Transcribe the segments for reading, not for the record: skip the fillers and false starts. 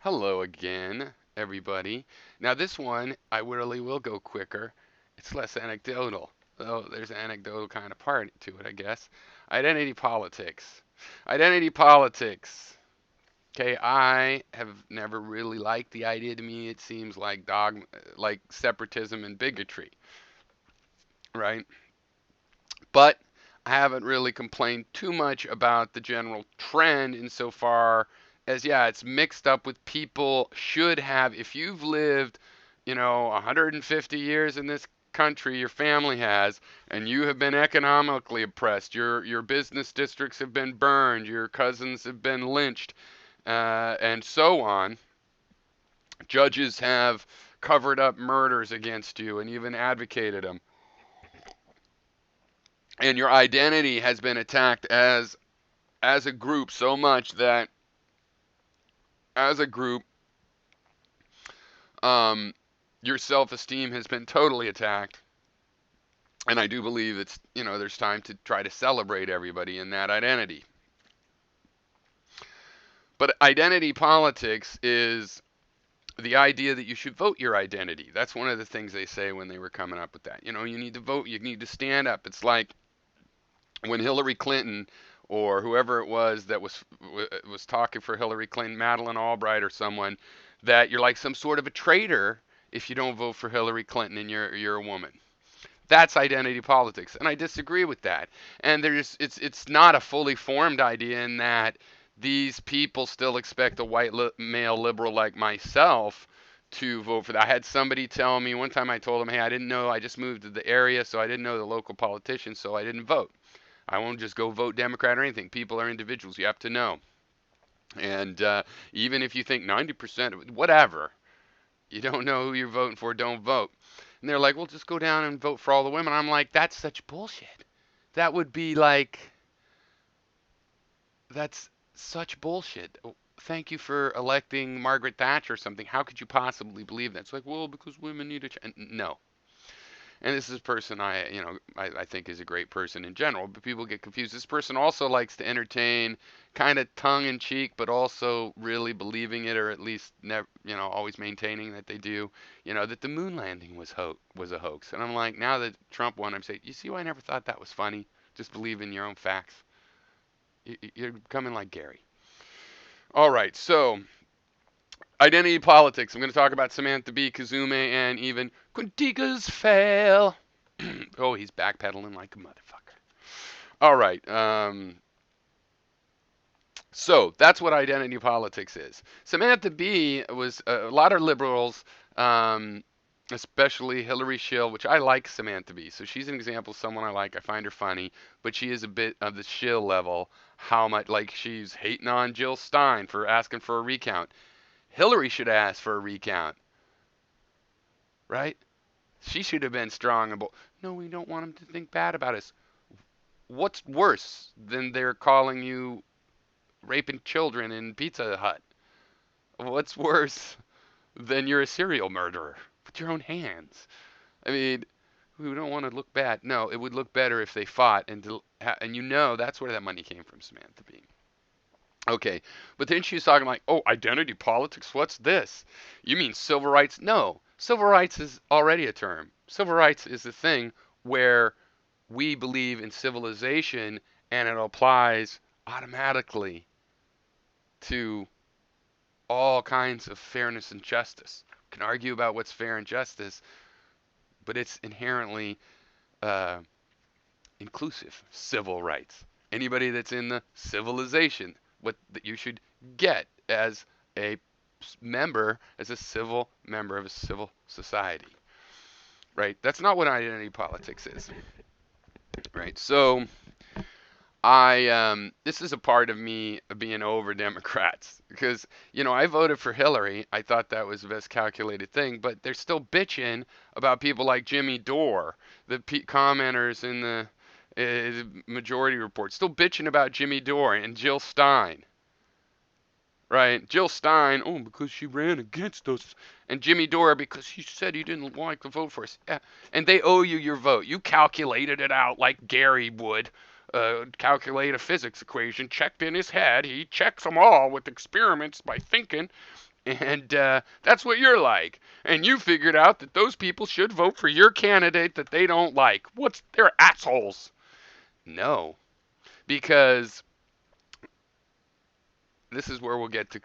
Hello again, everybody. Now, this one, I really will go quicker. It's less anecdotal, though there's an anecdotal kind of part to it, I guess. Identity politics. Identity politics. Okay, I have never really liked the idea. To me, it seems like like separatism and bigotry, right? But I haven't really complained too much about the general trend insofar as, yeah, it's mixed up with people should have, if you've lived, 150 years in this country, your family has, and you have been economically oppressed, your business districts have been burned, your cousins have been lynched, and so on. Judges have covered up murders against you and even advocated them. And your identity has been attacked as a group so much that as a group, um, your self-esteem has been totally attacked. And I do believe there's time to try to celebrate everybody in that identity. But identity politics is the idea that you should vote your identity. That's one of the things they say when they were coming up with that. You need to vote, you need to stand up. It's like when Hillary Clinton or whoever it was that was talking for Hillary Clinton, Madeleine Albright or someone, that you're like some sort of a traitor if you don't vote for Hillary Clinton and you're a woman. That's identity politics, and I disagree with that. And it's not a fully formed idea in that these people still expect a white male liberal like myself to vote for that. I had somebody tell me one time. I told them, "Hey, I didn't know. I just moved to the area, so I didn't know the local politicians, so I didn't vote. I won't just go vote Democrat or anything. People are individuals. You have to know. And even if you think 90%, whatever, you don't know who you're voting for, don't vote." And they're like, "Well, just go down and vote for all the women." I'm like, that's such bullshit. That would be like, that's such bullshit. Thank you for electing Margaret Thatcher or something. How could you possibly believe that? It's like, well, because women need a no. And this is a person I think is a great person in general, but people get confused. This person also likes to entertain, kind of tongue in cheek, but also really believing it, or at least never, always maintaining that they do, that the moon landing was a hoax. And I'm like, now that Trump won, I'm saying, you see why I never thought that was funny? Just believe in your own facts. You're becoming like Gary. All right, so identity politics. I'm going to talk about Samantha B, Kizzume, and even Quintiga's fail. Oh, he's backpedaling like a motherfucker. All right. So that's what identity politics is. Samantha B was a lot of liberals, especially Hillary Schill, which I like Samantha B. So she's an example of someone I like. I find her funny, but she is a bit of the Schill level. How much like she's hating on Jill Stein for asking for a recount. Hillary should ask for a recount, right? She should have been strong about. No, we don't want them to think bad about us. What's worse than they're calling you raping children in Pizza Hut? What's worse than you're a serial murderer with your own hands? I mean, we don't want to look bad. No, it would look better if they fought and that's where that money came from, Samantha Bee. Okay, but then she's talking like, oh, identity politics. What's this? You mean civil rights? No, civil rights is already a term. Civil rights is the thing where we believe in civilization and it applies automatically to all kinds of fairness and justice. We can argue about what's fair and justice, but it's inherently uh, inclusive. Civil rights. Anybody that's in the civilization, what that you should get as a as a civil member of a civil society, right? That's not what identity politics is, right? So this is a part of me being over Democrats because I voted for Hillary. I thought that was the best calculated thing, but they're still bitching about people like Jimmy Dore, the commenters in the majority report, still bitching about Jimmy Dore and Jill Stein, right? Jill Stein, oh, because she ran against us, and Jimmy Dore because he said he didn't like to vote for us. Yeah, and they owe you your vote. You calculated it out like Gary would. Calculate a physics equation, checked in his head. He checks them all with experiments by thinking, And that's what you're like. And you figured out that those people should vote for your candidate that they don't like. They're assholes. No, because this is where we'll get to.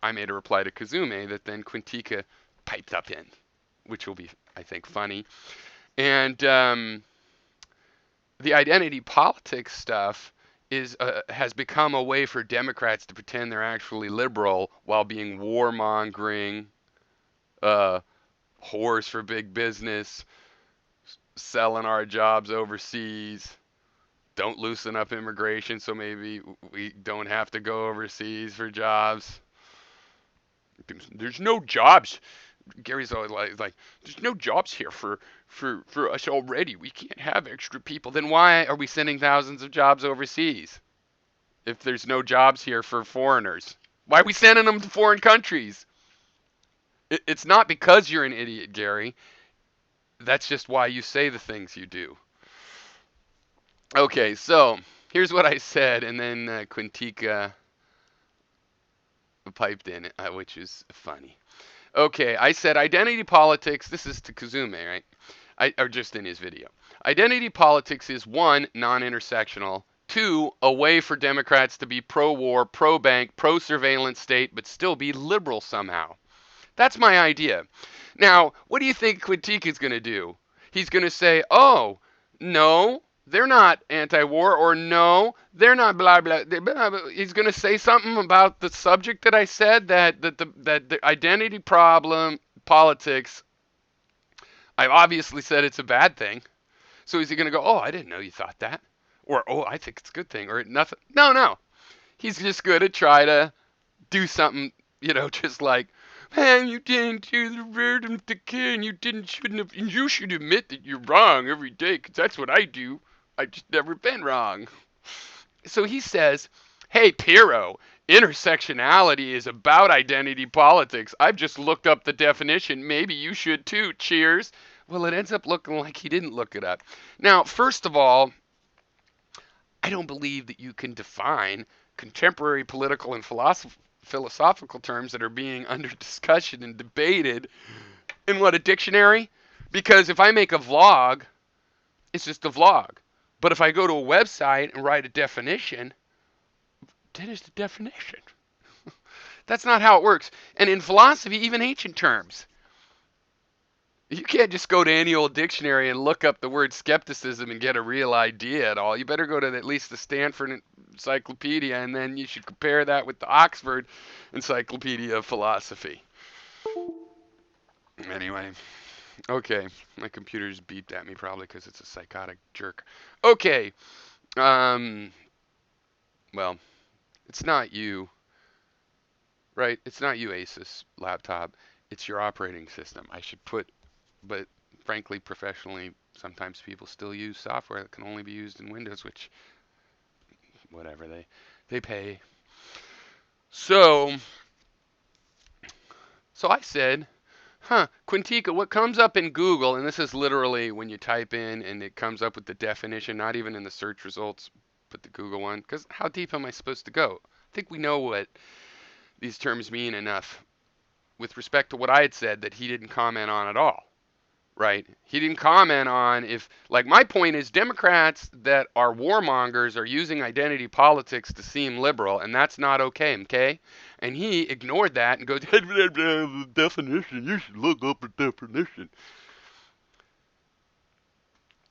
I made a reply to Kizzume that then QNTKKA piped up in, which will be, I think, funny. And the identity politics stuff has become a way for Democrats to pretend they're actually liberal while being warmongering, uh, whores for big business, selling our jobs overseas. Don't loosen up immigration so maybe we don't have to go overseas for jobs. There's no jobs. Gary's always like there's no jobs here for us already. We can't have extra people. Then why are we sending thousands of jobs overseas if there's no jobs here for foreigners? Why are we sending them to foreign countries? It's not because you're an idiot, Gary. That's just why you say the things you do. Okay, so here's what I said, and then QNTKKA piped in, which is funny. Okay, I said identity politics. This is to Kizzume, right? Or just in his video. Identity politics is one, non-intersectional. Two, a way for Democrats to be pro-war, pro-bank, pro-surveillance state, but still be liberal somehow. That's my idea. Now, what do you think QNTKKA is going to do? He's going to say, oh, no, they're not anti-war, or no, they're not blah, blah, blah. He's going to say something about the subject that I said, that the identity problem, politics, I've obviously said it's a bad thing. So is he going to go, oh, I didn't know you thought that? Or, oh, I think it's a good thing, or nothing. No. He's just going to try to do something, just like, man, you didn't do the rhythm to and shouldn't have, and you should admit that you're wrong every day, because that's what I do. I've just never been wrong. So he says, hey, Piro, intersectionality is about identity politics. I've just looked up the definition. Maybe you should too. Cheers. Well, it ends up looking like he didn't look it up. Now, first of all, I don't believe that you can define contemporary political and philosophical terms that are being under discussion and debated in what, a dictionary? Because if I make a vlog, it's just a vlog. But if I go to a website and write a definition, then it's the definition. That's not how it works. And in philosophy, even ancient terms, you can't just go to any old dictionary and look up the word skepticism and get a real idea at all. You better go to at least the Stanford Encyclopedia, and then you should compare that with the Oxford Encyclopedia of Philosophy. Anyway, okay, my computer's beeped at me probably because it's a psychotic jerk. Okay, well, it's not you, right? It's not you, Asus laptop. It's your operating system. I should put, but frankly, professionally, sometimes people still use software that can only be used in Windows, which, whatever, they pay. So I said, QNTKKA, what comes up in Google, and this is literally when you type in and it comes up with the definition, not even in the search results, but the Google one, because how deep am I supposed to go? I think we know what these terms mean enough with respect to what I had said that he didn't comment on at all, right? He didn't comment on if, like, my point is Democrats that are warmongers are using identity politics to seem liberal, and that's not okay? And he ignored that and goes, the definition, you should look up the definition.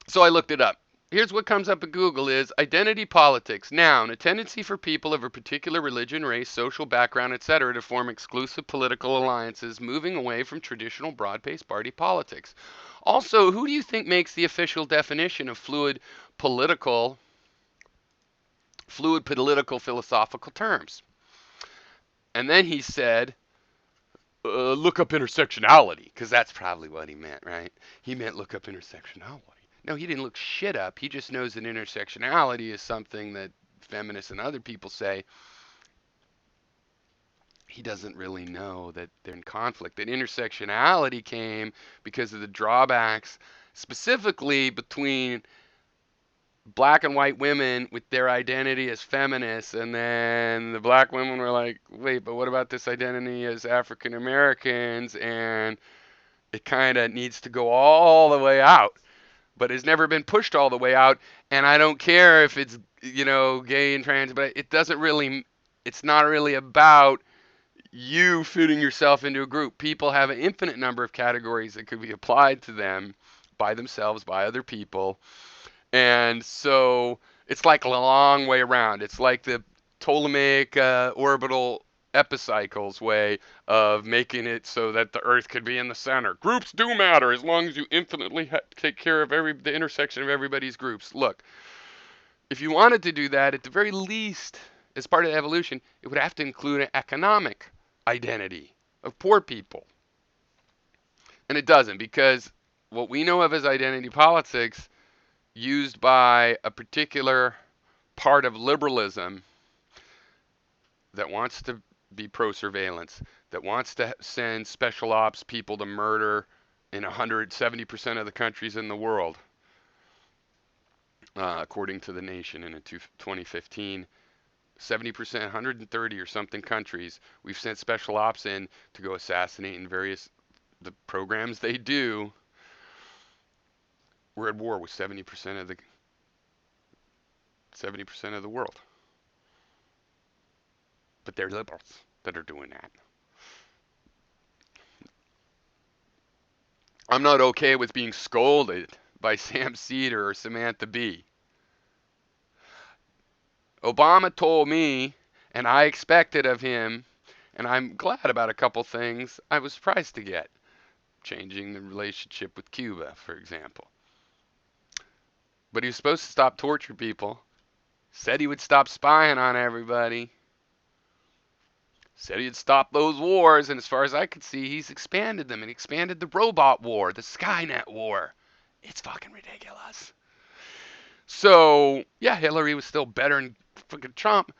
So I looked it up. Here's what comes up at Google is identity politics. Noun, a tendency for people of a particular religion, race, social background, etc. to form exclusive political alliances, moving away from traditional broad-based party politics. Also, who do you think makes the official definition of fluid political philosophical terms? And then he said, look up intersectionality, because that's probably what he meant, right? He meant look up intersectionality. No, he didn't look shit up. He just knows that intersectionality is something that feminists and other people say. He doesn't really know that they're in conflict. That intersectionality came because of the drawbacks, specifically between black and white women with their identity as feminists, and then the black women were like, wait, but what about this identity as African Americans? And it kind of needs to go all the way out, but has never been pushed all the way out. And I don't care if it's, gay and trans, but it's not really about you fitting yourself into a group. People have an infinite number of categories that could be applied to them by themselves, by other people. And so it's like a long way around. It's like the Ptolemaic orbital epicycles way of making it so that the Earth could be in the center. Groups do matter as long as you infinitely take care of the intersection of everybody's groups. Look, if you wanted to do that, at the very least, as part of evolution, it would have to include an economic identity of poor people. And it doesn't, because what we know of as identity politics, used by a particular part of liberalism that wants to be pro-surveillance, that wants to send special ops people to murder in 170% of the countries in the world, according to the Nation in 2015. 70%, 130 or something countries, we've sent special ops in to go assassinate in the programs they do. We're at war with 70% of the world. But they're liberals that are doing that. I'm not okay with being scolded by Sam Cedar or Samantha Bee. Obama told me, and I expected of him, and I'm glad about a couple things I was surprised to get. Changing the relationship with Cuba, for example. But he was supposed to stop torturing people. Said he would stop spying on everybody. Said he'd stop those wars, and as far as I could see, he's expanded them, and expanded the robot war, the Skynet war. It's fucking ridiculous. So, yeah, Hillary was still better than fucking Trump,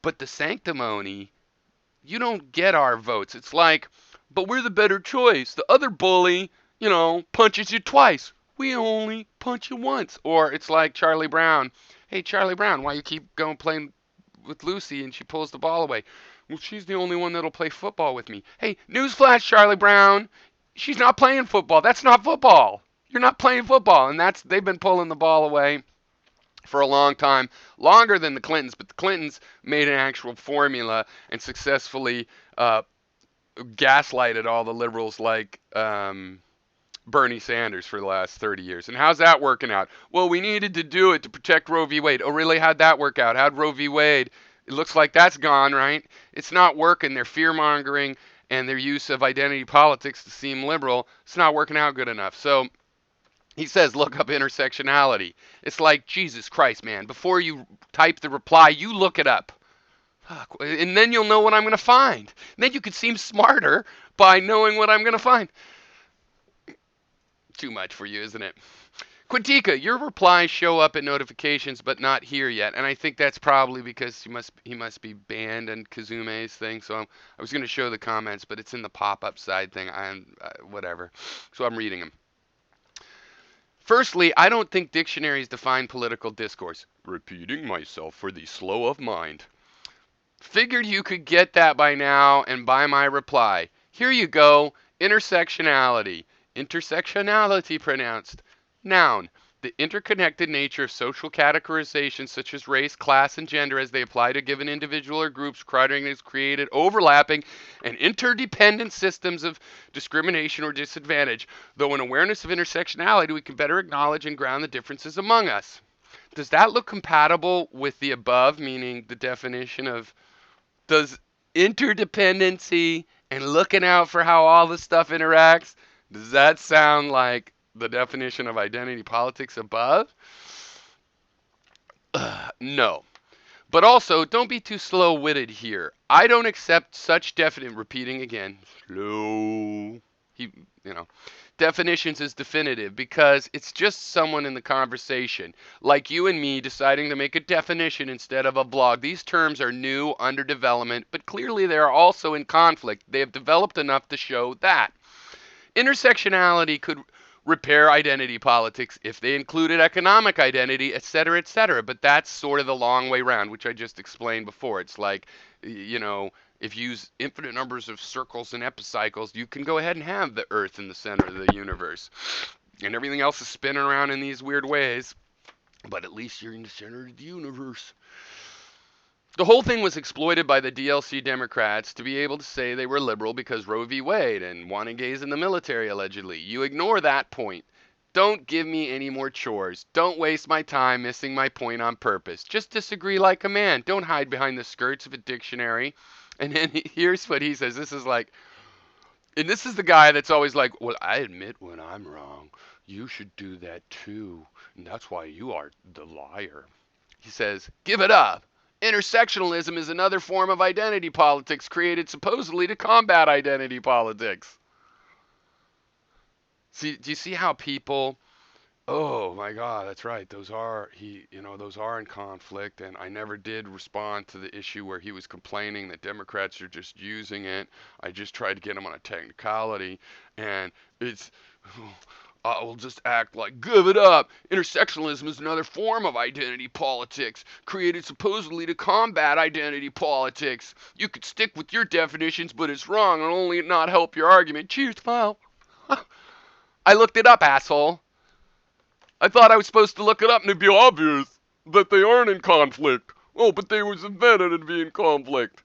but the sanctimony, you don't get our votes. It's like, but we're the better choice. The other bully, punches you twice. We only punch you once. Or it's like Charlie Brown. Hey, Charlie Brown, why you keep going playing with Lucy and she pulls the ball away? Well, she's the only one that'll play football with me. Hey, newsflash, Charlie Brown. She's not playing football. That's not football. You're not playing football. And they've been pulling the ball away for a long time, longer than the Clintons, but the Clintons made an actual formula and successfully gaslighted all the liberals like Bernie Sanders for the last 30 years. And how's that working out? Well, we needed to do it to protect Roe v. Wade. Oh, really? How'd that work out? How'd Roe v. Wade? It looks like that's gone, right? It's not working. Their fear-mongering and their use of identity politics to seem liberal, it's not working out good enough. So he says, look up intersectionality. It's like, Jesus Christ, man. Before you type the reply, you look it up. And then you'll know what I'm going to find. And then you could seem smarter by knowing what I'm going to find. Too much for you, isn't it? Quintica, your replies show up in notifications but not here yet. And I think that's probably because he must be banned on Kizzume's thing. So I was going to show the comments, but it's in the pop-up side thing. Whatever. So I'm reading them. Firstly, I don't think dictionaries define political discourse. Repeating myself for the slow of mind. Figured you could get that by now and by my reply. Here you go. Intersectionality. Intersectionality pronounced. Noun. The interconnected nature of social categorizations such as race, class, and gender as they apply to given individual or groups created overlapping and interdependent systems of discrimination or disadvantage. Though in awareness of intersectionality, we can better acknowledge and ground the differences among us. Does that look compatible with the above, meaning the definition of does interdependency and looking out for how all this stuff interacts, does that sound like the definition of identity politics above? No. But also, don't be too slow-witted here. I don't accept such repeating again, definitions as definitive because it's just someone in the conversation, like you and me deciding to make a definition instead of a blog. These terms are new, under development, but clearly they are also in conflict. They have developed enough to show that. Intersectionality repair identity politics if they included economic identity, et cetera, et cetera. But that's sort of the long way round, which I just explained before. It's like, you know, if you use infinite numbers of circles and epicycles, you can go ahead and have the Earth in the center of the universe. And everything else is spinning around in these weird ways. But at least you're in the center of the universe. The whole thing was exploited by the DLC Democrats to be able to say they were liberal because Roe v. Wade and wanting gays in the military, allegedly. You ignore that point. Don't give me any more chores. Don't waste my time missing my point on purpose. Just disagree like a man. Don't hide behind the skirts of a dictionary. And then here's what he says. This is like, and this is the guy that's always like, well, I admit when I'm wrong. You should do that too. And that's why you are the liar. He says, give it up. Intersectionalism is another form of identity politics created supposedly to combat identity politics. See, do you see how people, oh my God, that's right. Those are in conflict. And I never did respond to the issue where he was complaining that Democrats are just using it. I just tried to get him on a technicality, and it's, I will just act like, give it up. Intersectionalism is another form of identity politics, created supposedly to combat identity politics. You could stick with your definitions, but it's wrong and only not help your argument. Cheers, pal. I looked it up, asshole. I thought I was supposed to look it up and it'd be obvious that they aren't in conflict. Oh, but they was invented to be in conflict.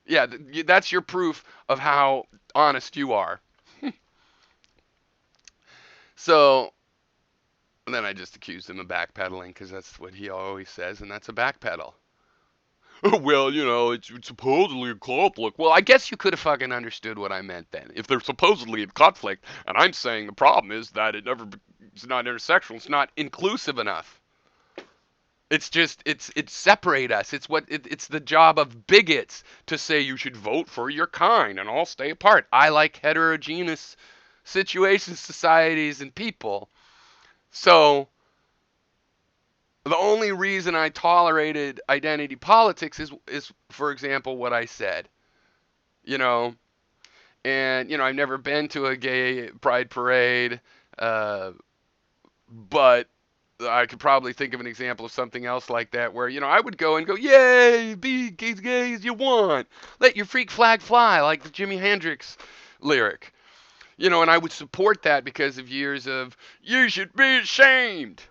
Yeah, that's your proof of how honest you are. So then I just accused him of backpedaling because that's what he always says, and that's a backpedal. Well, it's supposedly in conflict. Well, I guess you could have fucking understood what I meant then. If they're supposedly in conflict, and I'm saying the problem is that it's not intersectional, it's not inclusive enough. It's just it's separate us. It's the job of bigots to say you should vote for your kind and all stay apart. I like heterogeneous situations, societies, and people. So the only reason I tolerated identity politics is for example what I said. You know, and I've never been to a gay pride parade, but I could probably think of an example of something else like that where I would go and go, yay, be as gay as you want, let your freak flag fly, like the Jimi Hendrix lyric. And I would support that because of years of, you should be ashamed.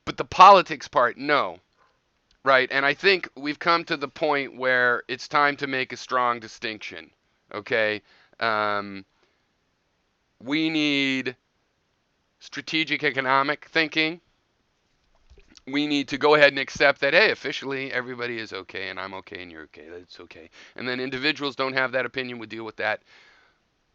But the politics part, no. Right? And I think we've come to the point where it's time to make a strong distinction. Okay? We need strategic economic thinking. We need to go ahead and accept that, hey, officially everybody is okay and I'm okay and you're okay. That's okay. And then individuals don't have that opinion. We deal with that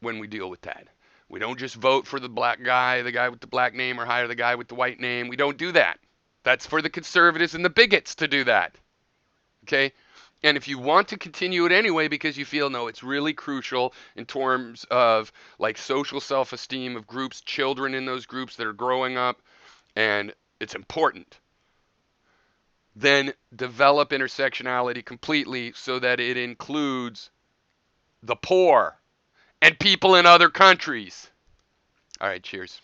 when we deal with that. We don't just vote for the black guy, the guy with the black name, or hire the guy with the white name. We don't do that. That's for the conservatives and the bigots to do that. Okay? And if you want to continue it anyway because you feel, no, it's really crucial in terms of like social self-esteem of groups, children in those groups that are growing up, and it's important, then develop intersectionality completely so that it includes the poor and people in other countries. All right, cheers.